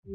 Hey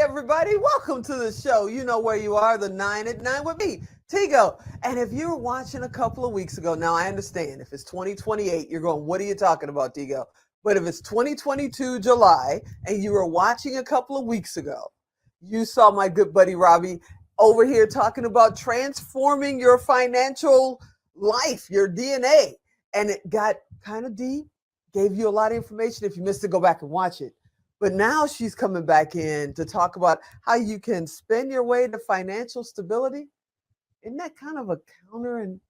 everybody, welcome to the show. You know where you are, the 9 at 9 with me, Tigo. And if you were watching a couple of weeks ago, now I understand if it's 2028, you're going, what are you talking about, Tigo? But if it's 2022 July and you were watching a couple of weeks ago, you saw my good buddy Robbie over here talking about transforming your financial life, your DNA. And it got kind of deep, gave you a lot of information. If you missed it, go back and watch it. But now she's coming back in to talk about how you can spend your way to financial stability. Isn't that kind of a counter? And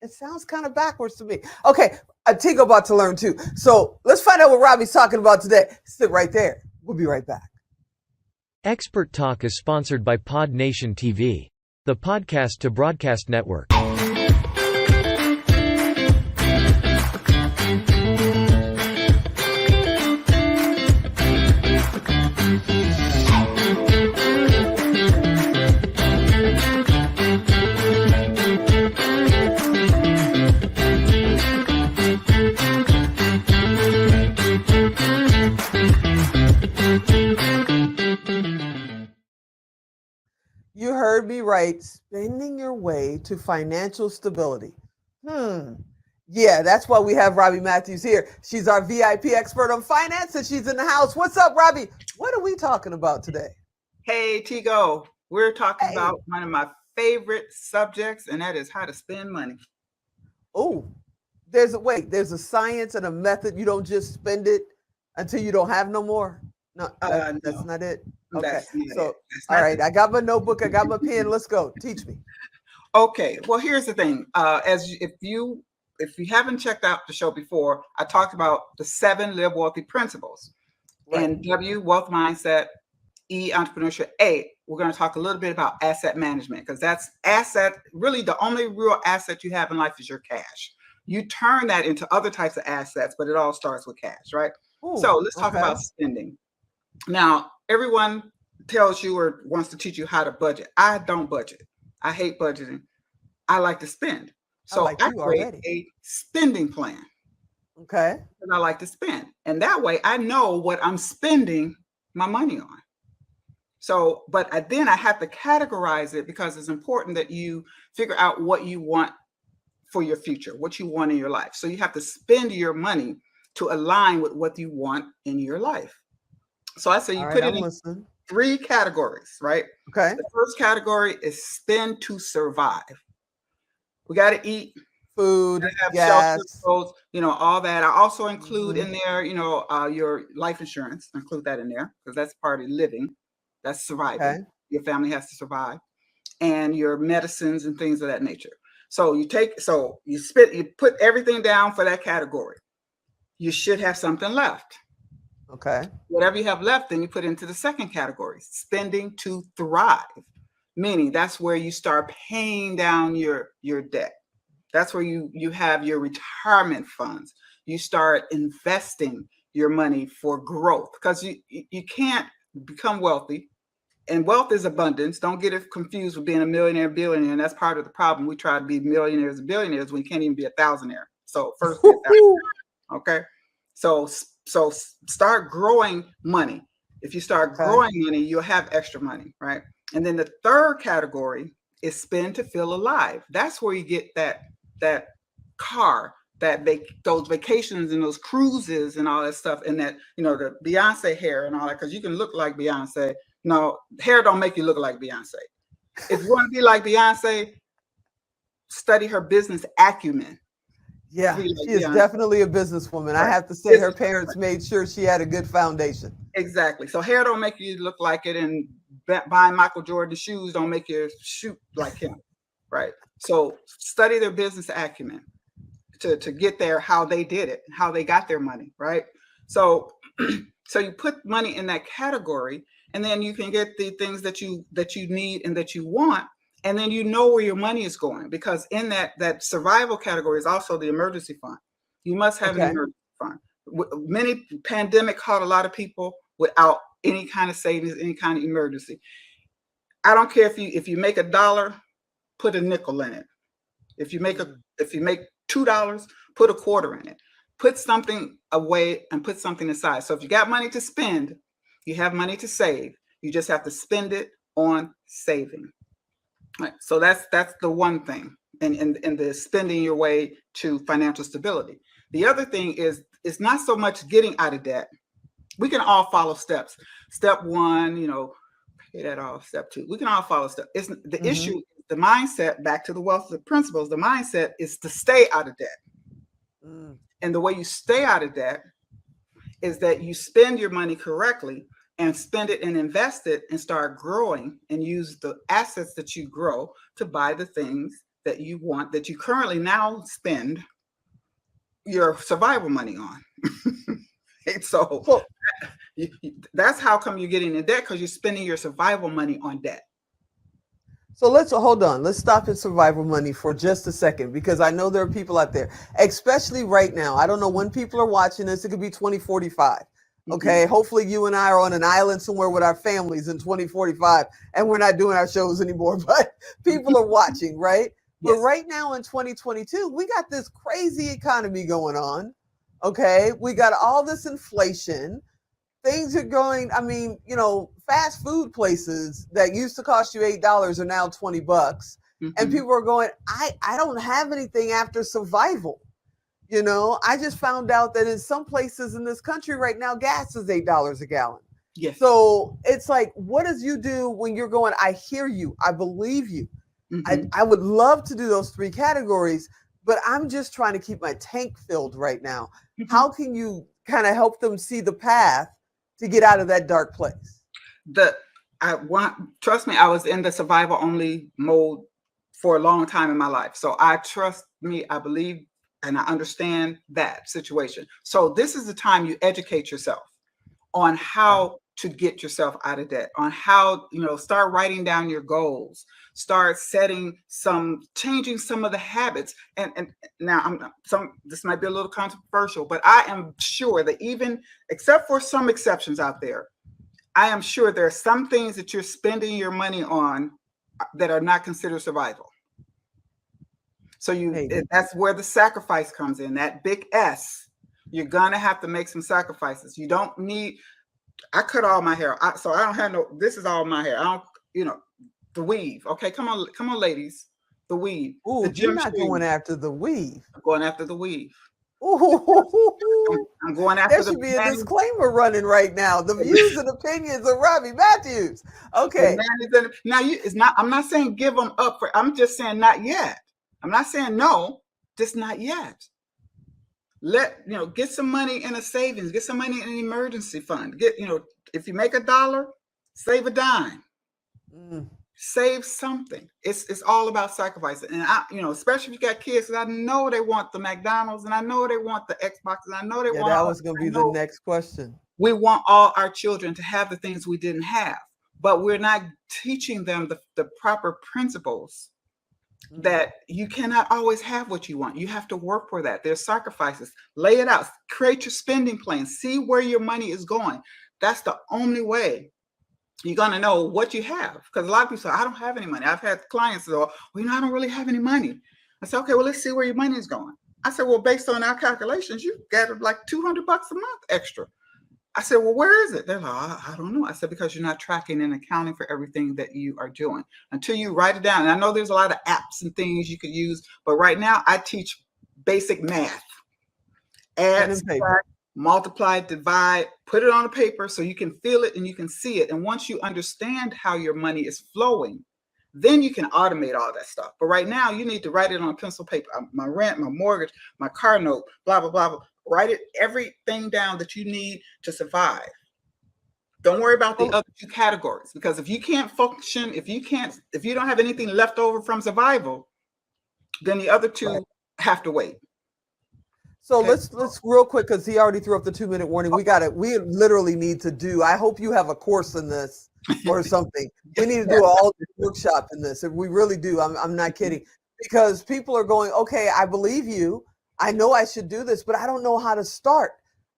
it sounds kind of backwards to me. Okay, Tigo about to learn too. So let's find out what Robbie's talking about today. Sit right there. We'll be right back. Expert Talk is sponsored by Pod Nation TV, the podcast to broadcast network. You heard me right. Spending your way to financial stability. Yeah, that's why we have Robbie Mathews here. She's our VIP expert on finance, and she's in the house. What's up, Robbie? What are we talking about today? Hey, Tigo. We're talking about one of my favorite subjects, and that is how to spend money. Oh, there's a science and a method. You don't just spend it until you don't have no more. No, that's not it. Okay, so all right, I got my notebook, I got my pen. Let's go. Teach me. Okay, well, here's the thing. If you haven't checked out the show before, I talked about the 7 Live Wealthy principles. Right. And W, wealth mindset, E, entrepreneurship, A, we're going to talk a little bit about asset management, because that's really the only real asset you have in life is your cash. You turn that into other types of assets, but it all starts with cash, right? Ooh, so let's talk about spending. Now, everyone tells you or wants to teach you how to budget. I don't budget. I hate budgeting. I like to spend. So I create a spending plan. Okay. And I like to spend. And that way I know what I'm spending my money on. So, then I have to categorize it, because it's important that you figure out what you want for your future, what you want in your life. So you have to spend your money to align with what you want in your life. So I say you put it in 3 categories, right? Okay. The first category is spend to survive. We got to eat, food, have gas, shelter, clothes, all that. I also include in there, your life insurance. Include that in there, because that's part of living. That's surviving. Okay. Your family has to survive, and your medicines and things of that nature. So you put everything down for that category. You should have something left. Okay. Whatever you have left, then you put into the second category, spending to thrive, meaning that's where you start paying down your debt. That's where you have your retirement funds. You start investing your money for growth, because you can't become wealthy, and wealth is abundance. Don't get it confused with being a millionaire, billionaire. And that's part of the problem. We try to be millionaires and billionaires when you can't even be a thousandaire. So first, be a thousandaire. Okay. So start growing money. If you start growing money, you'll have extra money, right? And then the third category is spend to feel alive. That's where you get that car, those vacations and those cruises and all that stuff, and that, the Beyonce hair and all that, because you can look like Beyonce. No, hair don't make you look like Beyonce. If you want to be like Beyonce, study her business acumen. Yeah, she is definitely a businesswoman. Right. I have to say her parents made sure she had a good foundation. Exactly. So hair don't make you look like it, and buying Michael Jordan shoes don't make you shoot like him, right? So study their business acumen to get there, how they did it, how they got their money, right? So you put money in that category, and then you can get the things that you need and that you want. And then you know where your money is going, because in that survival category is also the emergency fund. You must have an emergency fund. Many pandemic caught a lot of people without any kind of savings, any kind of emergency. I don't care if you make $1, put a nickel in it. If you make $2, put a quarter in it. Put something away and put something aside. So if you got money to spend, you have money to save. You just have to spend it on saving. Right. So that's the one thing, and the spending your way to financial stability. The other thing is, it's not so much getting out of debt. We can all follow steps. Step 1, pay that off. Step 2, we can all follow steps. It's the issue, the mindset. Back to the wealth principles. The mindset is to stay out of debt. And the way you stay out of debt is that you spend your money correctly and spend it and invest it and start growing and use the assets that you grow to buy the things that you want, that you currently now spend your survival money on. So that's how come you're getting in debt, because you're spending your survival money on debt. So hold on. Let's stop at survival money for just a second, because I know there are people out there, especially right now. I don't know when people are watching this. It could be 2045. Okay. Hopefully you and I are on an island somewhere with our families in 2045 and we're not doing our shows anymore, but people are watching, right? Yes. But right now in 2022, we got this crazy economy going on. Okay. We got all this inflation. Things are going, fast food places that used to cost you $8 are now $20. And people are going, I don't have anything after survival. I just found out that in some places in this country right now, gas is $8 a gallon. Yes. So it's like, what does you do when you're going, I hear you, I believe you. I would love to do those 3 categories, but I'm just trying to keep my tank filled right now. How can you kind of help them see the path to get out of that dark place? Trust me, I was in the survival only mode for a long time in my life. So I believe, and I understand that situation. So this is the time you educate yourself on how to get yourself out of debt, on how, start writing down your goals, start changing some of the habits. And now this might be a little controversial, but I am sure that even, except for some exceptions out there, I am sure there are some things that you're spending your money on that are not considered survival. So that's where the sacrifice comes in, that big S. You're going to have to make some sacrifices. You don't need, I cut all my hair. So I don't have this is all my hair. I don't, the weave. Okay, come on, ladies. The weave. Ooh, you're not going after the weave. I'm going after the weave. Ooh. I'm going after there should be a disclaimer running right now. The views and opinions of Robbie Mathews. Okay. Now I'm not saying give them up I'm just saying not yet. I'm not saying no, just not yet. Get some money in a savings, get some money in an emergency fund. If you make $1, save a dime. Save something. It's all about sacrificing. And especially if you got kids, because I know they want the McDonald's and I know they want the Xbox and I know they want. That was going to be the next question. We want all our children to have the things we didn't have, but we're not teaching them the proper principles that you cannot always have what you want. You have to work for that. There's sacrifices. Lay it out. Create your spending plan. See where your money is going. That's the only way you're going to know what you have. Because a lot of people say, I don't have any money. I've had clients say, I don't really have any money. I said, okay, well, let's see where your money is going. I said, well, based on our calculations, you got like $200 a month extra. I said, well, where is it? They're like, I don't know. I said, because you're not tracking and accounting for everything that you are doing until you write it down. And I know there's a lot of apps and things you could use, but right now I teach basic math. Add, subtract, multiply, divide, put it on a paper so you can feel it and you can see it. And once you understand how your money is flowing, then you can automate all that stuff. But right now you need to write it on pencil paper. My rent, my mortgage, my car note, blah, blah, blah, blah. Write everything down that you need to survive. Don't worry about the other 2 categories, because if you can't function, if you don't have anything left over from survival, then the other 2 have to wait. So let's real quick, because he already threw up the 2-minute warning. We literally need to do, I hope you have a course in this or something. We need to do all the workshop in this. If we really do, I'm not kidding, because people are going, okay, I believe you. I know I should do this, but I don't know how to start.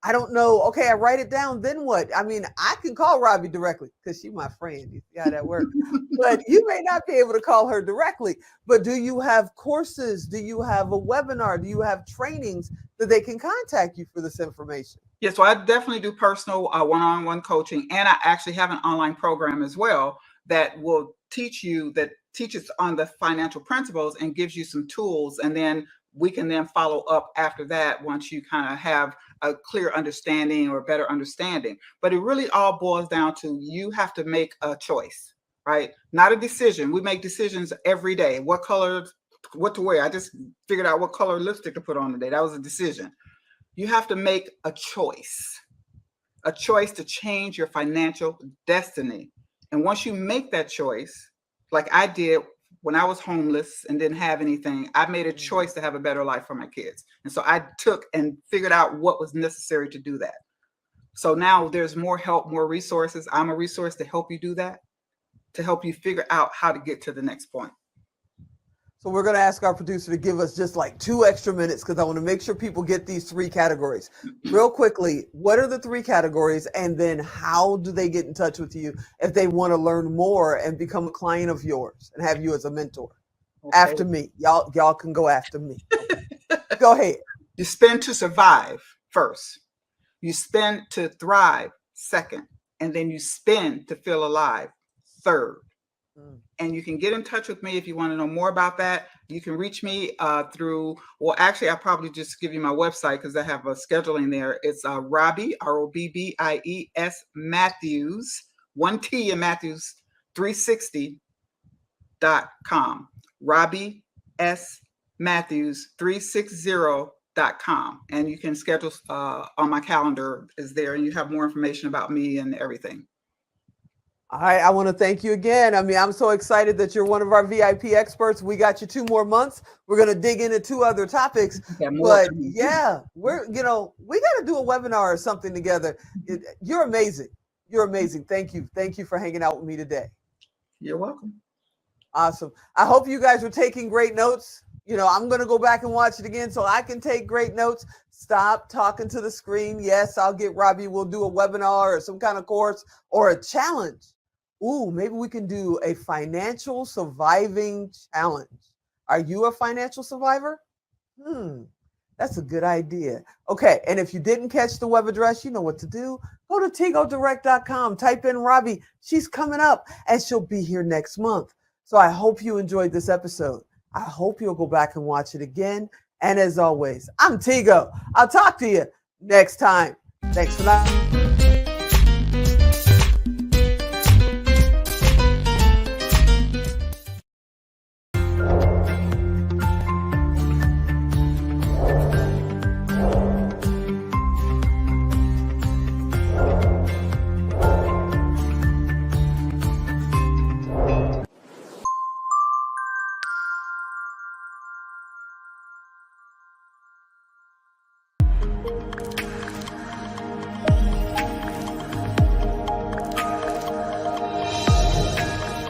I don't know. Okay, I write it down. Then what? I mean, I can call Robbie directly because she's my friend. You see how that works. But you may not be able to call her directly. But do you have courses? Do you have a webinar? Do you have trainings that they can contact you for this information? Yes, so I definitely do personal one-on-one coaching, and I actually have an online program as well that will that teaches on the financial principles and gives you some tools, and then we can then follow up after that once you kind of have a clear understanding or better understanding. But it really all boils down to you have to make a choice, right? Not a decision. We make decisions every day. What color, what to wear. I just figured out what color lipstick to put on today. That was a decision. You have to make a choice to change your financial destiny. And once you make that choice, like I did when I was homeless and didn't have anything, I made a choice to have a better life for my kids. And so I took and figured out what was necessary to do that. So now there's more help, more resources. I'm a resource to help you do that, to help you figure out how to get to the next point. So we're going to ask our producer to give us just like 2 extra minutes because I want to make sure people get these 3 categories. Real quickly, what are the 3 categories? And then how do they get in touch with you if they want to learn more and become a client of yours and have you as a mentor? Okay. After me. Y'all can go after me. Go ahead. You spend to survive first. You spend to thrive second. And then you spend to feel alive third. And you can get in touch with me if you want to know more about that. You can reach me through, well, actually, I'll probably just give you my website because I have a scheduling there. It's Robbie, ROBBIES Mathews, 1 T in Mathews, 360.com. Robbie S. Matthews, 360.com. And you can schedule on my calendar is there, and you have more information about me and everything. All right, I want to thank you again. I mean, I'm so excited that you're one of our VIP experts. We got you 2 more months. We're going to dig into 2 other topics. But yeah, we got to do a webinar or something together. You're amazing. You're amazing. Thank you. Thank you for hanging out with me today. You're welcome. Awesome. I hope you guys were taking great notes. I'm going to go back and watch it again so I can take great notes. Stop talking to the screen. Yes, I'll get Robbie. We'll do a webinar or some kind of course or a challenge. Ooh, maybe we can do a financial surviving challenge. Are you a financial survivor? That's a good idea. Okay, and if you didn't catch the web address, you know what to do. Go to tigodirect.com, type in Robbie. She's coming up, and she'll be here next month. So I hope you enjoyed this episode. I hope you'll go back and watch it again. And as always, I'm Tigo. I'll talk to you next time. Thanks for that.